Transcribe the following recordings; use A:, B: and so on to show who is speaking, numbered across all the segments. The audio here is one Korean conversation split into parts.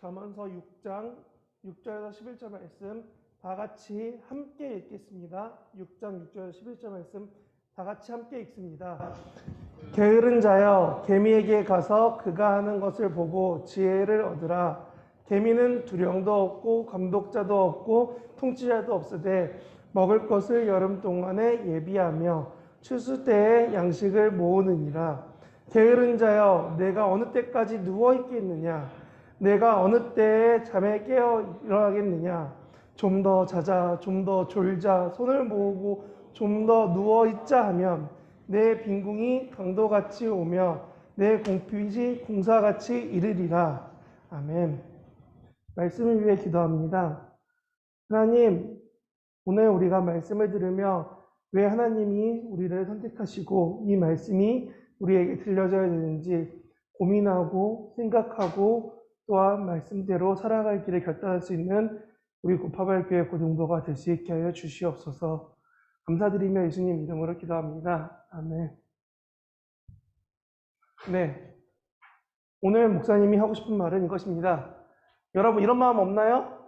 A: 잠언서 6장 6절에서 11절 말씀 다 같이 함께 읽겠습니다. 6장 6절 11절 말씀 다 같이 함께 읽습니다. 게으른 자여 개미에게 가서 그가 하는 것을 보고 지혜를 얻으라. 개미는 두령도 없고 감독자도 없고 통치자도 없으되 먹을 것을 여름 동안에 예비하며 추수 때에 양식을 모으느니라. 게으른 자여 내가 어느 때까지 누워 있겠느냐? 내가 어느 때에 잠에 깨어 일어나겠느냐? 좀 더 자자, 좀 더 졸자, 손을 모으고 좀 더 누워 있자 하면 내 빈궁이 강도같이 오며 내 공핍이 공사같이 이르리라. 아멘. 말씀을 위해 기도합니다. 하나님, 오늘 우리가 말씀을 들으며 왜 하나님이 우리를 선택하시고 이 말씀이 우리에게 들려져야 되는지 고민하고 생각하고 또한 말씀대로 살아갈 길을 결단할 수 있는 우리 고파발교회 고등부가 될 수 있게 하여 주시옵소서. 감사드리며 예수님 이름으로 기도합니다. 아멘. 네, 오늘 목사님이 하고 싶은 말은 이것입니다. 여러분 이런 마음 없나요?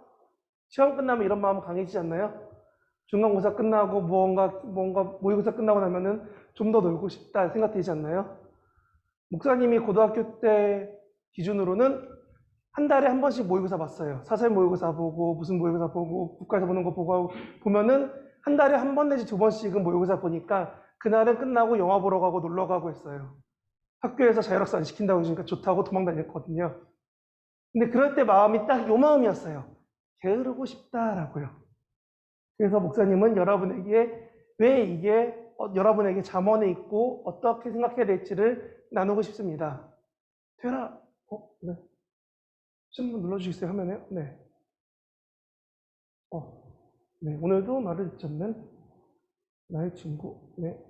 A: 시험 끝나면 이런 마음 강해지지 않나요? 중간고사 끝나고 뭔가 모의고사 끝나고 나면은 좀 더 놀고 싶다 생각되지 않나요? 목사님이 고등학교 때 기준으로는 한 달에 한 번씩 모의고사 봤어요. 사설 모의고사 보고 무슨 모의고사 보고 국가에서 보는 거 보고 보면은 한 달에 한 번 내지 두 번씩은 모의고사 보니까 그날은 끝나고 영화 보러 가고 놀러 가고 했어요. 학교에서 자율학습 안 시킨다고 하니까 좋다고 도망 다녔거든요. 근데 그럴 때 마음이 딱 요 마음이었어요. 게으르고 싶다라고요. 그래서 목사님은 여러분에게 왜 이게 여러분에게 잠언에 있고 어떻게 생각해야 될지를 나누고 싶습니다. 되라. 네. 한번 눌러주시겠어요? 화면에요? 네. 네. 오늘도 나를 잊지 않는 나의 친구. 네.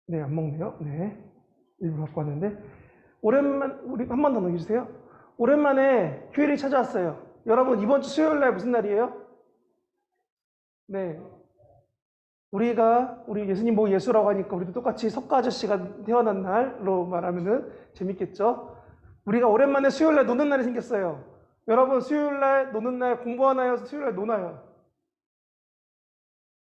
A: 네, 안 먹네요. 네. 일부러 갖고 왔는데. 우리 한 번 더 넘겨주세요. 오랜만에 휴일이 찾아왔어요. 여러분, 이번 주 수요일 날 무슨 날이에요? 네. 우리 예수님 보고 예수라고 하니까 우리도 똑같이 석가 아저씨가 태어난 날로 말하면은 재밌겠죠? 우리가 오랜만에 수요일 날 노는 날이 생겼어요. 여러분, 수요일 날 노는 날 공부하나요? 수요일 날 노나요?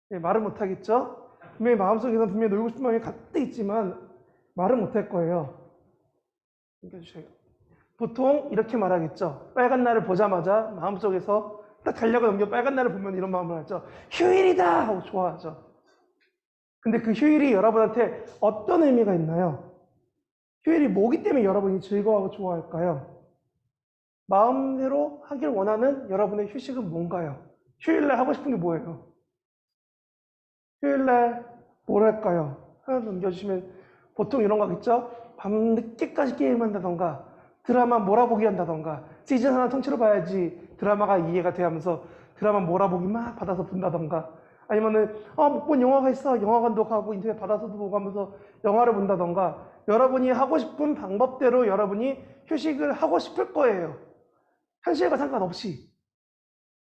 A: 네, 말은 못하겠죠? 분명히 마음속에서는 분명히 놀고 싶은 마음이 가득 있지만 말은 못할 거예요. 넘겨주세요. 보통 이렇게 말하겠죠. 빨간 날을 보자마자 마음속에서 딱 달력을 넘겨 빨간 날을 보면 이런 마음을 하죠. 휴일이다! 하고 좋아하죠. 근데 그 휴일이 여러분한테 어떤 의미가 있나요? 휴일이 뭐기 때문에 여러분이 즐거워하고 좋아할까요? 마음대로 하길 원하는 여러분의 휴식은 뭔가요? 휴일날 하고 싶은 게 뭐예요? 휴일날 뭘 할까요? 하나 넘겨주시면 보통 이런 거겠죠? 밤 늦게까지 게임한다던가 드라마 몰아보기 한다던가 시즌 하나 통째로 봐야지 드라마가 이해가 돼 하면서 드라마 몰아보기 막 받아서 본다던가 아니면은 못 본 영화가 있어 영화관도 가고 인터넷 받아서도 보고 하면서 영화를 본다던가 여러분이 하고 싶은 방법대로 여러분이 휴식을 하고 싶을 거예요. 현실과 상관없이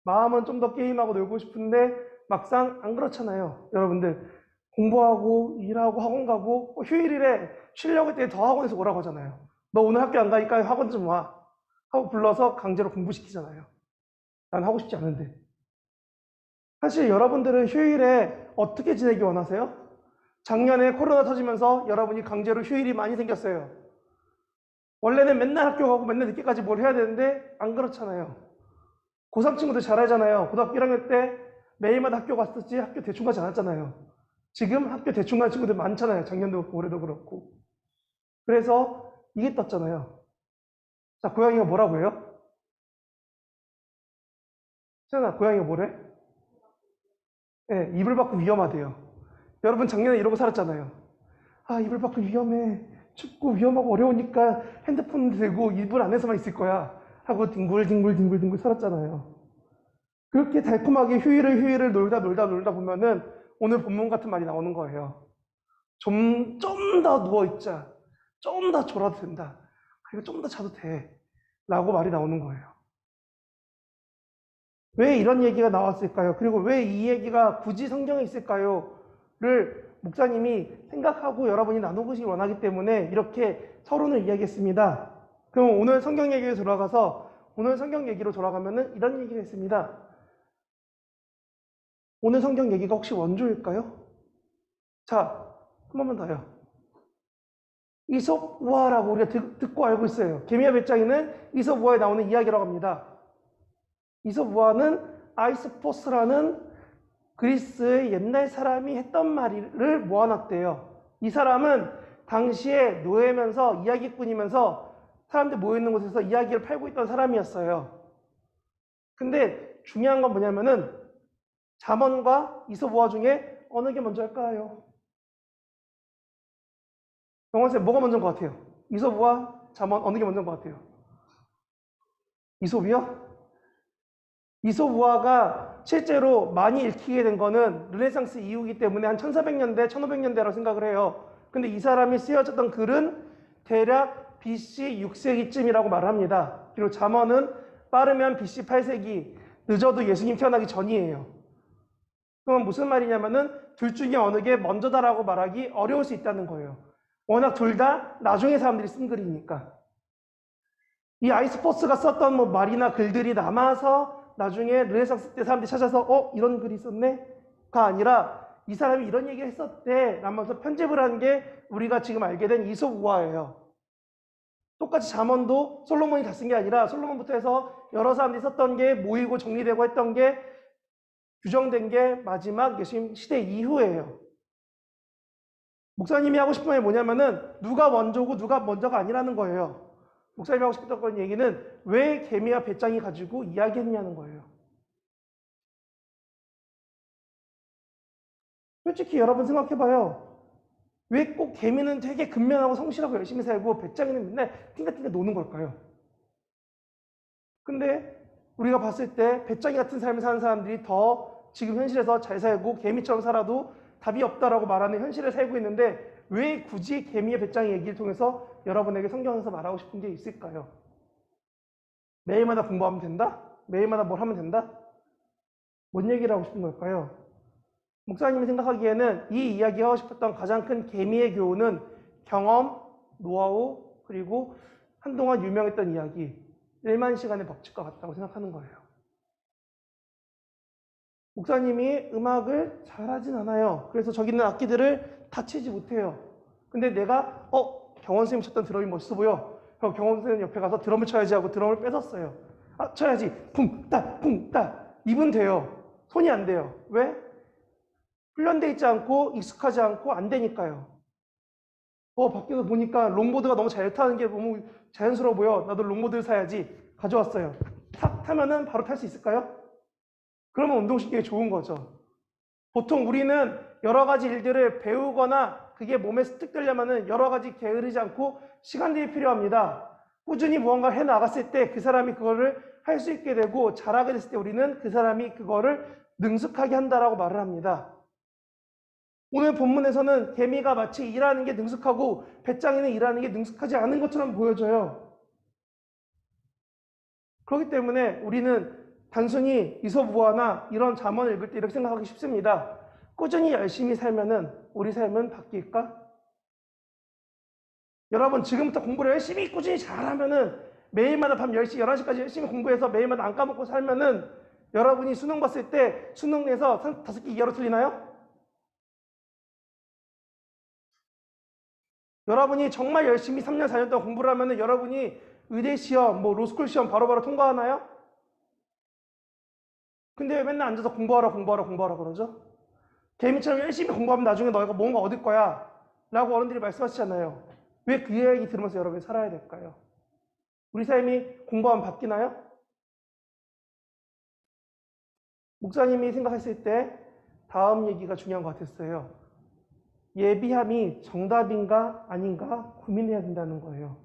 A: 마음은 좀 더 게임하고 놀고 싶은데 막상 안 그렇잖아요. 여러분들 공부하고 일하고 학원 가고 휴일이래 쉬려고 할 때 더 학원에서 오라고 하잖아요. 너 오늘 학교 안 가니까 학원 좀 와 하고 불러서 강제로 공부시키잖아요. 난 하고 싶지 않은데. 사실 여러분들은 휴일에 어떻게 지내기 원하세요? 작년에 코로나 터지면서 여러분이 강제로 휴일이 많이 생겼어요. 원래는 맨날 학교 가고 맨날 늦게까지 뭘 해야 되는데 안 그렇잖아요. 고3 친구들 잘 알잖아요. 고등학교 1학년 때 매일마다 학교 갔었지 학교 대충 가지 않았잖아요. 지금 학교 대충 가는 친구들 많잖아요. 작년도 그렇고 올해도 그렇고. 그래서 이게 떴잖아요. 자, 고양이가 뭐라고 해요? 세연아, 고양이가 뭐래? 네, 이불 밖은 위험하대요. 여러분 작년에 이러고 살았잖아요. 이불 밖은 위험해. 춥고 위험하고 어려우니까 핸드폰 들고 이불 안에서만 있을 거야. 하고 뒹굴 살았잖아요. 그렇게 달콤하게 휴일을 놀다 보면은 오늘 본문 같은 말이 나오는 거예요. 좀 더 누워있자. 좀 더 졸아도 된다. 그리고 좀 더 자도 돼. 라고 말이 나오는 거예요. 왜 이런 얘기가 나왔을까요? 그리고 왜 이 얘기가 굳이 성경에 있을까요? 를 목사님이 생각하고 여러분이 나누시기 원하기 때문에 이렇게 서론을 이야기했습니다. 그럼 오늘 성경 얘기로 돌아가면은 이런 얘기가 있습니다. 오늘 성경 얘기가 혹시 원조일까요? 자, 한 번만 더요. 이솝 우화라고 우리가 듣고 알고 있어요. 개미와 배짱이는 이솝 우화에 나오는 이야기라고 합니다. 이솝 우화는 아이스포스라는 그리스의 옛날 사람이 했던 말을 모아놨대요. 이 사람은 당시에 노예면서 이야기꾼이면서 사람들 모여있는 곳에서 이야기를 팔고 있던 사람이었어요. 근데 중요한 건 뭐냐면은 잠언과 이솝 우화 중에 어느 게 먼저일까요? 영원쌤 뭐가 먼저인 것 같아요? 이솝 우화, 잠언 어느 게 먼저인 것 같아요? 이솝이요? 이솝 우화가 실제로 많이 읽히게 된 거는 르네상스 이후이기 때문에 한 1400년대, 1500년대라고 생각을 해요. 근데 이 사람이 쓰여졌던 글은 대략 BC 6세기쯤이라고 말합니다. 그리고 잠언은 빠르면 BC 8세기, 늦어도 예수님 태어나기 전이에요. 그럼 무슨 말이냐면은 둘 중에 어느 게 먼저다라고 말하기 어려울 수 있다는 거예요. 워낙 둘 다 나중에 사람들이 쓴 글이니까. 이 아이스포스가 썼던 말이나 글들이 남아서 나중에 르네상스 때 사람들이 찾아서 이런 글이 있었네? 가 아니라 이 사람이 이런 얘기를 했었대 라면서 편집을 한 게 우리가 지금 알게 된 이솝 우화예요. 똑같이 잠언도 솔로몬이 다 쓴 게 아니라 솔로몬부터 해서 여러 사람들이 썼던 게 모이고 정리되고 했던 게 규정된 게 마지막 예수님 시대 이후예요. 목사님이 하고 싶은 말이 뭐냐면은 누가 먼저고 누가 먼저가 아니라는 거예요. 목사님이 하고 싶었던 얘기는 왜 개미와 배짱이 가지고 이야기했냐는 거예요. 솔직히 여러분 생각해봐요. 왜 꼭 개미는 되게 근면하고 성실하고 열심히 살고 배짱이는 맨날 띵가띵가 노는 걸까요? 근데 우리가 봤을 때 배짱이 같은 삶을 사는 사람들이 더 지금 현실에서 잘 살고 개미처럼 살아도 답이 없다라고 말하는 현실을 살고 있는데 왜 굳이 개미의 배짱이 얘기를 통해서 여러분에게 성경에서 말하고 싶은 게 있을까요? 매일마다 공부하면 된다? 매일마다 뭘 하면 된다? 뭔 얘기를 하고 싶은 걸까요? 목사님이 생각하기에는 이 이야기가 하고 싶었던 가장 큰 개미의 교훈은 경험, 노하우, 그리고 한동안 유명했던 이야기 1만 시간의 법칙과 같다고 생각하는 거예요. 목사님이 음악을 잘하진 않아요. 그래서 저기 있는 악기들을 다 치지 못해요. 근데 내가 경원쌤이 쳤던 드럼이 멋있어 보여. 그럼 경원쌤 옆에 가서 드럼을 쳐야지 하고 드럼을 뺏었어요. 쳐야지. 쿵, 따, 쿵, 따. 입은 돼요. 손이 안 돼요. 왜? 훈련돼 있지 않고 익숙하지 않고 안 되니까요. 밖에서 보니까 롱보드가 너무 잘 타는 게 너무 자연스러워 보여. 나도 롱보드를 사야지. 가져왔어요. 탁 타면은 바로 탈 수 있을까요? 그러면 운동신경이 좋은 거죠. 보통 우리는 여러 가지 일들을 배우거나 그게 몸에 습득되려면 여러 가지 게으르지 않고 시간들이 필요합니다. 꾸준히 무언가를 해나갔을 때 그 사람이 그거를 할 수 있게 되고 잘하게 됐을 때 우리는 그 사람이 그거를 능숙하게 한다라고 말을 합니다. 오늘 본문에서는 개미가 마치 일하는 게 능숙하고 배짱이는 일하는 게 능숙하지 않은 것처럼 보여져요. 그렇기 때문에 우리는 단순히 이솝 우화나 이런 잠언을 읽을 때 이렇게 생각하기 쉽습니다. 꾸준히 열심히 살면은 우리 삶은 바뀔까? 여러분 지금부터 공부를 열심히 꾸준히 잘하면은 매일마다 밤 10시, 11시까지 열심히 공부해서 매일마다 안 까먹고 살면은 여러분이 수능 봤을 때 수능에서 5개 이하로 틀리나요? 여러분이 정말 열심히 3년, 4년 동안 공부를 하면은 여러분이 의대 시험, 로스쿨 시험 바로바로 통과하나요? 근데 왜 맨날 앉아서 공부하라 그러죠? 개미처럼 열심히 공부하면 나중에 너희가 뭔가 얻을 거야 라고 어른들이 말씀하시잖아요. 왜 그 이야기 들으면서 여러분이 살아야 될까요? 우리 삶이 공부하면 바뀌나요? 목사님이 생각했을 때 다음 얘기가 중요한 것 같았어요. 예비함이 정답인가 아닌가 고민해야 된다는 거예요.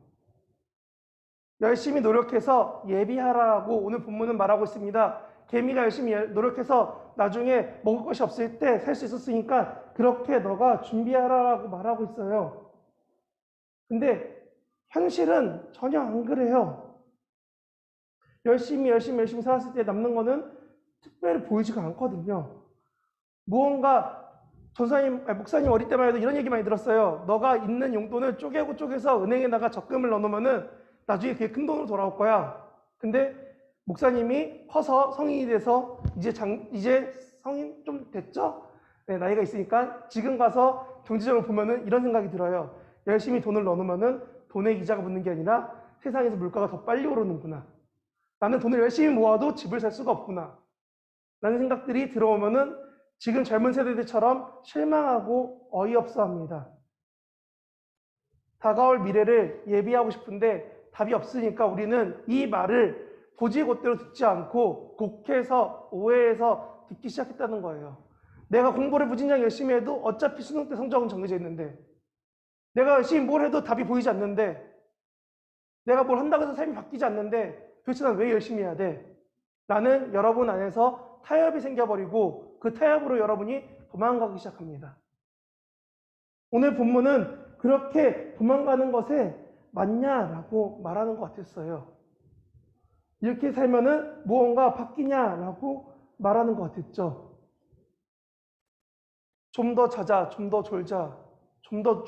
A: 열심히 노력해서 예비하라고 오늘 본문은 말하고 있습니다. 개미가 열심히 노력해서 나중에 먹을 것이 없을 때 살 수 있었으니까 그렇게 너가 준비하라고 말하고 있어요. 근데 현실은 전혀 안 그래요. 열심히 살았을 때 남는 거는 특별히 보이지가 않거든요. 무언가 목사님 어릴 때만 해도 이런 얘기 많이 들었어요. 너가 있는 용돈을 쪼개서 은행에다가 적금을 넣어놓으면은 나중에 그게 큰 돈으로 돌아올 거야. 근데 목사님이 커서 성인이 돼서 이제 성인 좀 됐죠? 네, 나이가 있으니까 지금 가서 경제적으로 보면은 이런 생각이 들어요. 열심히 돈을 넣어놓으면은 돈에 이자가 붙는 게 아니라 세상에서 물가가 더 빨리 오르는구나. 나는 돈을 열심히 모아도 집을 살 수가 없구나. 라는 생각들이 들어오면은 지금 젊은 세대들처럼 실망하고 어이없어 합니다. 다가올 미래를 예비하고 싶은데 답이 없으니까 우리는 이 말을 고지곳대로 듣지 않고 곡해서 오해해서 듣기 시작했다는 거예요. 내가 공부를 무진장 열심히 해도 어차피 수능 때 성적은 정해져 있는데, 내가 열심히 뭘 해도 답이 보이지 않는데, 내가 뭘 한다고 해서 삶이 바뀌지 않는데 도대체 난 왜 열심히 해야 돼? 라는 여러분 안에서 타협이 생겨버리고 그 타협으로 여러분이 도망가기 시작합니다. 오늘 본문은 그렇게 도망가는 것에 맞냐라고 말하는 것 같았어요. 이렇게 살면은 무언가 바뀌냐라고 말하는 것 같았죠. 좀 더 자자, 좀 더 졸자, 좀 더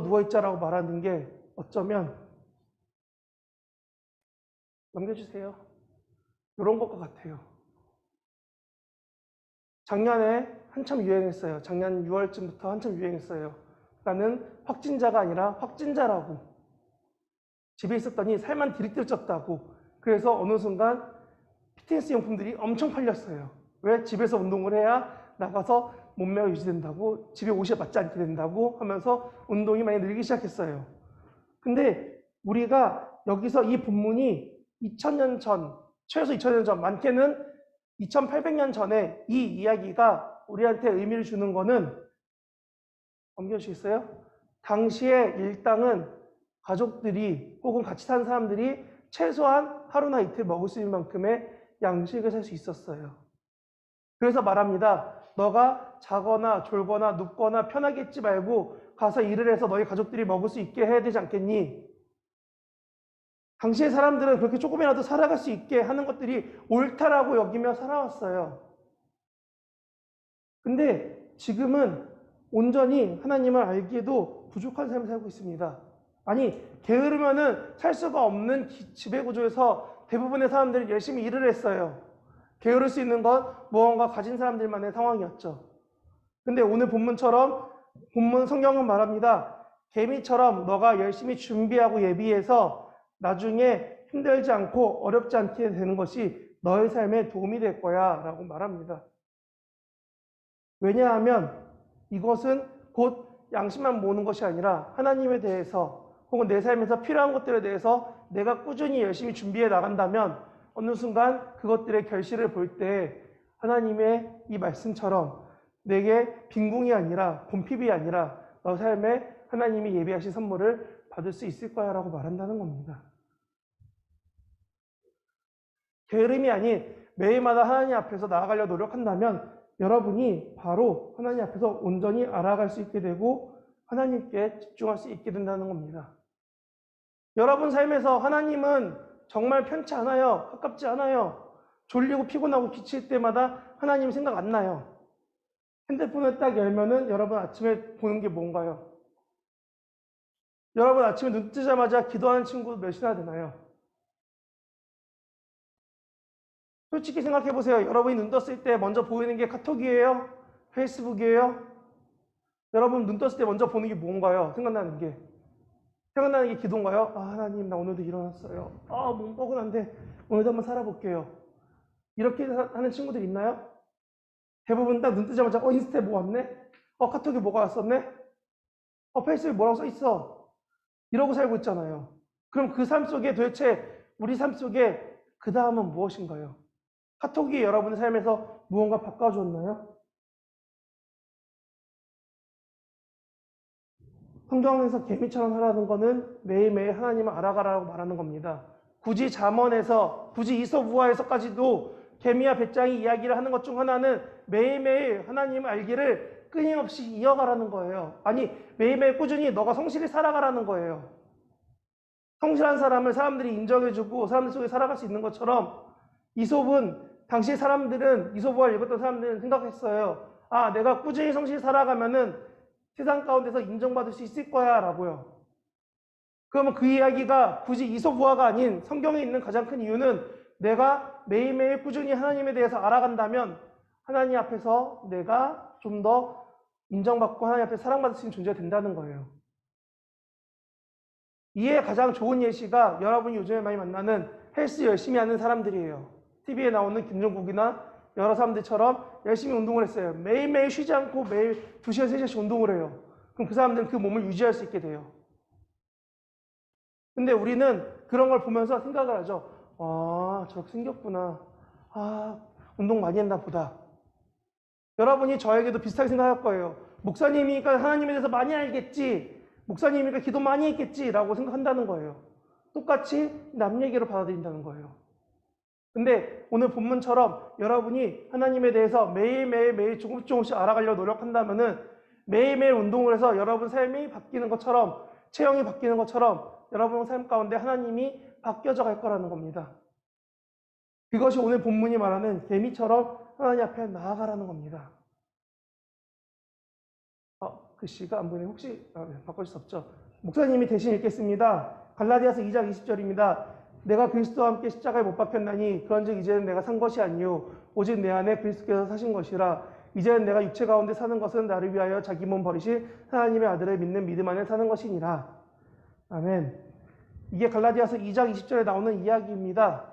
A: 누워있자라고 말하는 게 어쩌면 넘겨주세요. 이런 것과 같아요. 작년에 한참 유행했어요. 작년 6월쯤부터 한참 유행했어요. 나는 확진자가 아니라 확진자라고. 집에 있었더니 살만 디릭디릭 쪘다고. 그래서 어느 순간 피트니스 용품들이 엄청 팔렸어요. 왜? 집에서 운동을 해야 나가서 몸매가 유지된다고, 집에 옷이 맞지 않게 된다고 하면서 운동이 많이 늘기 시작했어요. 근데 우리가 여기서 이 본문이 2000년 전, 최소 2000년 전, 많게는 2800년 전에 이 이야기가 우리한테 의미를 주는 거는, 넘겨주시겠어요? 당시의 일당은 가족들이 혹은 같이 사는 사람들이 최소한 하루나 이틀 먹을 수 있는 만큼의 양식을 살 수 있었어요. 그래서 말합니다. 너가 자거나 졸거나 눕거나 편하게 있지 말고 가서 일을 해서 너희 가족들이 먹을 수 있게 해야 되지 않겠니? 당시의 사람들은 그렇게 조금이라도 살아갈 수 있게 하는 것들이 옳다라고 여기며 살아왔어요. 근데 지금은 온전히 하나님을 알기에도 부족한 삶을 살고 있습니다. 아니, 게으르면은 살 수가 없는 지배구조에서 대부분의 사람들이 열심히 일을 했어요. 게으를 수 있는 건 무언가 가진 사람들만의 상황이었죠. 근데 오늘 본문처럼, 본문 성경은 말합니다. 개미처럼 너가 열심히 준비하고 예비해서 나중에 힘들지 않고 어렵지 않게 되는 것이 너의 삶에 도움이 될 거야 라고 말합니다. 왜냐하면 이것은 곧 양식만 모으는 것이 아니라 하나님에 대해서 혹은 내 삶에서 필요한 것들에 대해서 내가 꾸준히 열심히 준비해 나간다면 어느 순간 그것들의 결실을 볼 때 하나님의 이 말씀처럼 내게 빈궁이 아니라 곰핍이 아니라 너 삶에 하나님이 예비하신 선물을 받을 수 있을 거야 라고 말한다는 겁니다. 게으름이 아닌 매일마다 하나님 앞에서 나아가려 노력한다면 여러분이 바로 하나님 앞에서 온전히 알아갈 수 있게 되고 하나님께 집중할 수 있게 된다는 겁니다. 여러분 삶에서 하나님은 정말 편치 않아요. 가깝지 않아요. 졸리고 피곤하고 지칠 때마다 하나님 생각 안 나요. 핸드폰을 딱 열면은 여러분 아침에 보는 게 뭔가요? 여러분 아침에 눈 뜨자마자 기도하는 친구 몇이나 되나요? 솔직히 생각해 보세요. 여러분이 눈 떴을 때 먼저 보이는 게 카톡이에요? 페이스북이에요? 여러분 눈 떴을 때 먼저 보는 게 뭔가요? 생각나는 게 기도인가요? 아, 하나님, 나 오늘도 일어났어요. 아, 몸 뻐근한데 오늘도 한번 살아볼게요. 이렇게 하는 친구들 있나요? 대부분 딱 눈 뜨자마자 인스타에 뭐 왔네? 카톡에 뭐가 왔었네? 페이스북에 뭐라고 써있어? 이러고 살고 있잖아요. 그럼 그 삶 속에 도대체 우리 삶 속에 그 다음은 무엇인가요? 카톡이 여러분의 삶에서 무언가 바꿔줬나요? 성경에서 개미처럼 살아가는 것은 매일매일 하나님을 알아가라고 말하는 겁니다. 굳이 잠언에서, 굳이 이솝우화에서까지도 개미와 배짱이 이야기를 하는 것 중 하나는 매일매일 하나님을 알기를 끊임없이 이어가라는 거예요. 아니, 매일매일 꾸준히 너가 성실히 살아가라는 거예요. 성실한 사람을 사람들이 인정해주고 사람들 속에 살아갈 수 있는 것처럼 이솝은 당시 사람들은, 이솝우화를 읽었던 사람들은 생각했어요. 아, 내가 꾸준히 성실히 살아가면은 세상 가운데서 인정받을 수 있을 거야 라고요. 그러면 그 이야기가 굳이 이소부화가 아닌 성경에 있는 가장 큰 이유는 내가 매일매일 꾸준히 하나님에 대해서 알아간다면 하나님 앞에서 내가 좀 더 인정받고 하나님 앞에 사랑받을 수 있는 존재가 된다는 거예요. 이에 가장 좋은 예시가 여러분이 요즘에 많이 만나는 헬스 열심히 하는 사람들이에요. TV에 나오는 김종국이나 여러 사람들처럼 열심히 운동을 했어요. 매일매일 쉬지 않고 매일 2시간, 3시간씩 운동을 해요. 그럼 그 사람들은 그 몸을 유지할 수 있게 돼요. 근데 우리는 그런 걸 보면서 생각을 하죠. 아, 저렇게 생겼구나. 아, 운동 많이 했나 보다. 여러분이 저에게도 비슷하게 생각할 거예요. 목사님이니까 하나님에 대해서 많이 알겠지. 목사님이니까 기도 많이 했겠지. 라고 생각한다는 거예요. 똑같이 남 얘기로 받아들인다는 거예요. 근데 오늘 본문처럼 여러분이 하나님에 대해서 매일 조금씩 알아가려고 노력한다면은 매일매일 운동을 해서 여러분 삶이 바뀌는 것처럼, 체형이 바뀌는 것처럼 여러분 삶 가운데 하나님이 바뀌어져 갈 거라는 겁니다. 그것이 오늘 본문이 말하는 개미처럼 하나님 앞에 나아가라는 겁니다. 글씨가 안 보이네요. 혹시 바꿀 수 없죠? 목사님이 대신 읽겠습니다. 갈라디아서 2장 20절입니다. 내가 그리스도와 함께 십자가에 못 박혔나니 그런즉 이제는 내가 산 것이 아니요 오직 내 안에 그리스도께서 사신 것이라. 이제는 내가 육체 가운데 사는 것은 나를 위하여 자기 몸 버리신 하나님의 아들을 믿는 믿음 안에 사는 것이니라. 아멘. 이게 갈라디아서 2장 20절에 나오는 이야기입니다.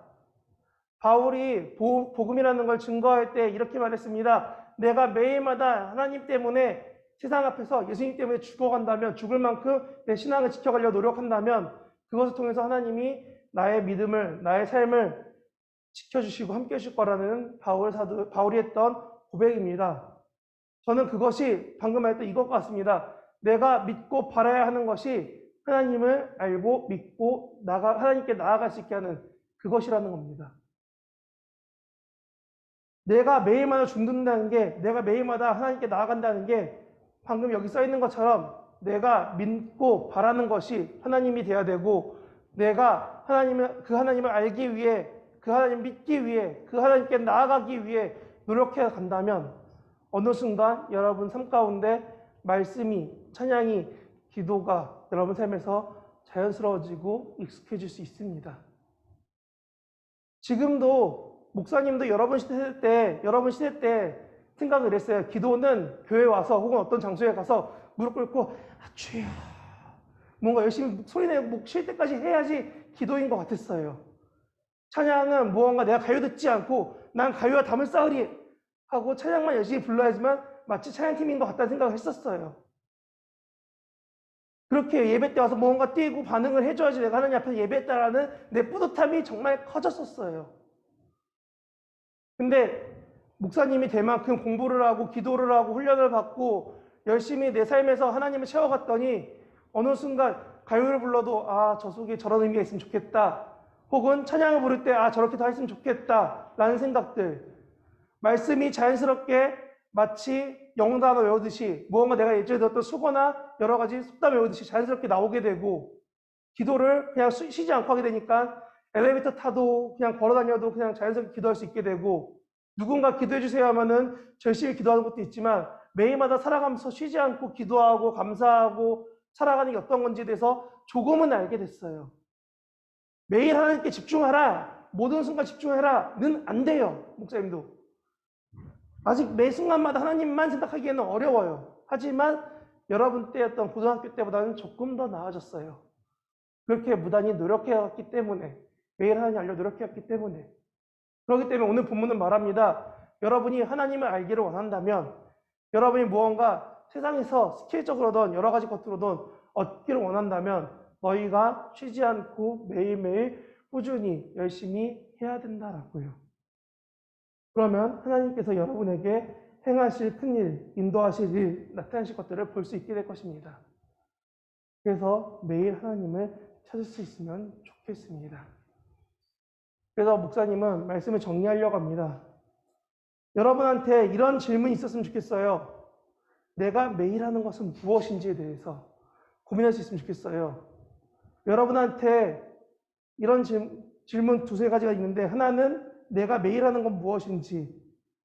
A: 바울이 복음이라는 걸 증거할 때 이렇게 말했습니다. 내가 매일마다 하나님 때문에 세상 앞에서 예수님 때문에 죽어간다면, 죽을 만큼 내 신앙을 지켜가려고 노력한다면 그것을 통해서 하나님이 나의 믿음을, 나의 삶을 지켜주시고 함께 해줄 거라는 바울이 했던 고백입니다. 저는 그것이 방금 말했던 이것 같습니다. 내가 믿고 바라야 하는 것이 하나님을 알고 믿고 하나님께 나아갈 수 있게 하는 그것이라는 겁니다. 내가 매일마다 죽는다는 게, 내가 매일마다 하나님께 나아간다는 게 방금 여기 써 있는 것처럼 내가 믿고 바라는 것이 하나님이 돼야 되고, 내가 그 하나님을 알기 위해, 그 하나님을 믿기 위해, 그 하나님께 나아가기 위해 노력해 간다면 어느 순간 여러분 삶 가운데 말씀이, 찬양이, 기도가 여러분 삶에서 자연스러워지고 익숙해질 수 있습니다. 지금도 목사님도 여러분 시대 때 생각을 했어요. 기도는 교회에 와서 혹은 어떤 장소에 가서 무릎 꿇고 주여 뭔가 열심히 소리내고 목 쉴 때까지 해야지 기도인 것 같았어요. 찬양은 무언가 내가 가요 듣지 않고 난 가요와 담을 쌓으리 하고 찬양만 열심히 불러야지만 마치 찬양팀인 것 같다는 생각을 했었어요. 그렇게 예배 때 와서 뭔가 뛰고 반응을 해줘야지 내가 하나님 앞에서 예배했다라는 내 뿌듯함이 정말 커졌었어요. 근데 목사님이 될 만큼 공부를 하고 기도를 하고 훈련을 받고 열심히 내 삶에서 하나님을 채워갔더니 어느 순간 가요를 불러도 저 속에 저런 의미가 있으면 좋겠다. 혹은 찬양을 부를 때 저렇게 다 했으면 좋겠다 라는 생각들, 말씀이 자연스럽게 마치 영단어 외우듯이 무언가 내가 예전에 들었던 수거나 여러 가지 속담 외우듯이 자연스럽게 나오게 되고, 기도를 그냥 쉬지 않고 하게 되니까 엘리베이터 타도 그냥 걸어 다녀도 그냥 자연스럽게 기도할 수 있게 되고, 누군가 기도해 주세요 하면은 열심히 기도하는 것도 있지만 매일마다 살아가면서 쉬지 않고 기도하고 감사하고 살아가는 게 어떤 건지에 대해서 조금은 알게 됐어요. 매일 하나님께 집중하라, 모든 순간 집중해라는 안 돼요. 목사님도 아직 매 순간마다 하나님만 생각하기에는 어려워요. 하지만 여러분 때였던 고등학교 때보다는 조금 더 나아졌어요. 그렇게 무단히 노력해왔기 때문에, 매일 하나님 알려 노력해왔기 때문에. 그렇기 때문에 오늘 본문은 말합니다. 여러분이 하나님을 알기를 원한다면, 여러분이 무언가 세상에서 스킬적으로든 여러 가지 것으로든 얻기를 원한다면 너희가 쉬지 않고 매일매일 꾸준히 열심히 해야 된다라고요. 그러면 하나님께서 여러분에게 행하실 큰일, 인도하실 일, 나타나실 것들을 볼 수 있게 될 것입니다. 그래서 매일 하나님을 찾을 수 있으면 좋겠습니다. 그래서 목사님은 말씀을 정리하려고 합니다. 여러분한테 이런 질문이 있었으면 좋겠어요. 내가 매일 하는 것은 무엇인지에 대해서 고민할 수 있으면 좋겠어요. 여러분한테 이런 질문 두세 가지가 있는데, 하나는 내가 매일 하는 건 무엇인지,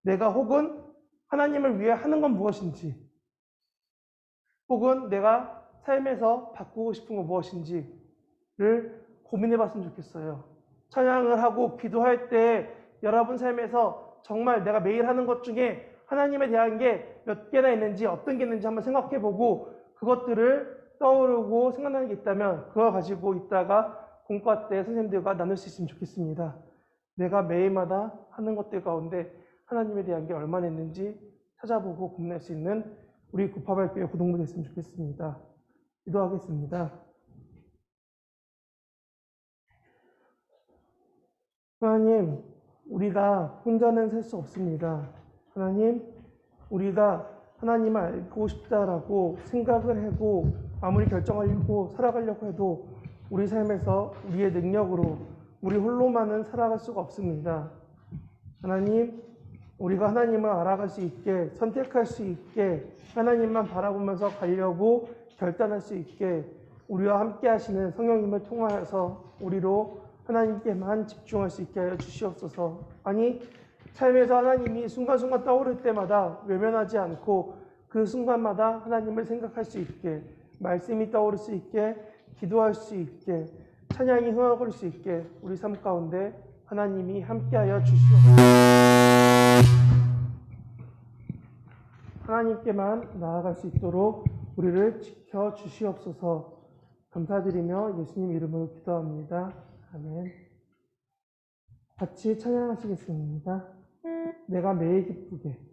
A: 내가 혹은 하나님을 위해 하는 건 무엇인지, 혹은 내가 삶에서 바꾸고 싶은 건 무엇인지, 고민해 봤으면 좋겠어요. 찬양을 하고 기도할 때 여러분 삶에서 정말 내가 매일 하는 것 중에 하나님에 대한 게 몇 개나 있는지 어떤 게 있는지 한번 생각해 보고 그것들을 떠오르고 생각나는 게 있다면 그거 가지고 있다가 공과 때 선생님들과 나눌 수 있으면 좋겠습니다. 내가 매일마다 하는 것들 가운데 하나님에 대한 게 얼마나 있는지 찾아보고 고민할 수 있는 우리 구파발교회 고동부 됐으면 좋겠습니다. 기도하겠습니다. 하나님, 우리가 혼자는 살 수 없습니다. 하나님, 우리가 하나님을 알고 싶다라고 생각을 하고 아무리 결정하려고 살아가려고 해도 우리 삶에서 우리의 능력으로 우리 홀로만은 살아갈 수가 없습니다. 하나님, 우리가 하나님을 알아갈 수 있게 선택할 수 있게 하나님만 바라보면서 가려고 결단할 수 있게 우리와 함께 하시는 성령님을 통하여서 우리로 하나님께만 집중할 수 있게 하여 주시옵소서. 아니, 삶에서 하나님이 순간순간 떠오를 때마다 외면하지 않고 그 순간마다 하나님을 생각할 수 있게, 말씀이 떠오를 수 있게, 기도할 수 있게, 찬양이 흥하고 수 있게 우리 삶 가운데 하나님이 함께하여 주시옵소서. 하나님께만 나아갈 수 있도록 우리를 지켜 주시옵소서. 감사드리며 예수님 이름으로 기도합니다. 아멘. 같이 찬양하시겠습니다. 내가 매일 기쁘게.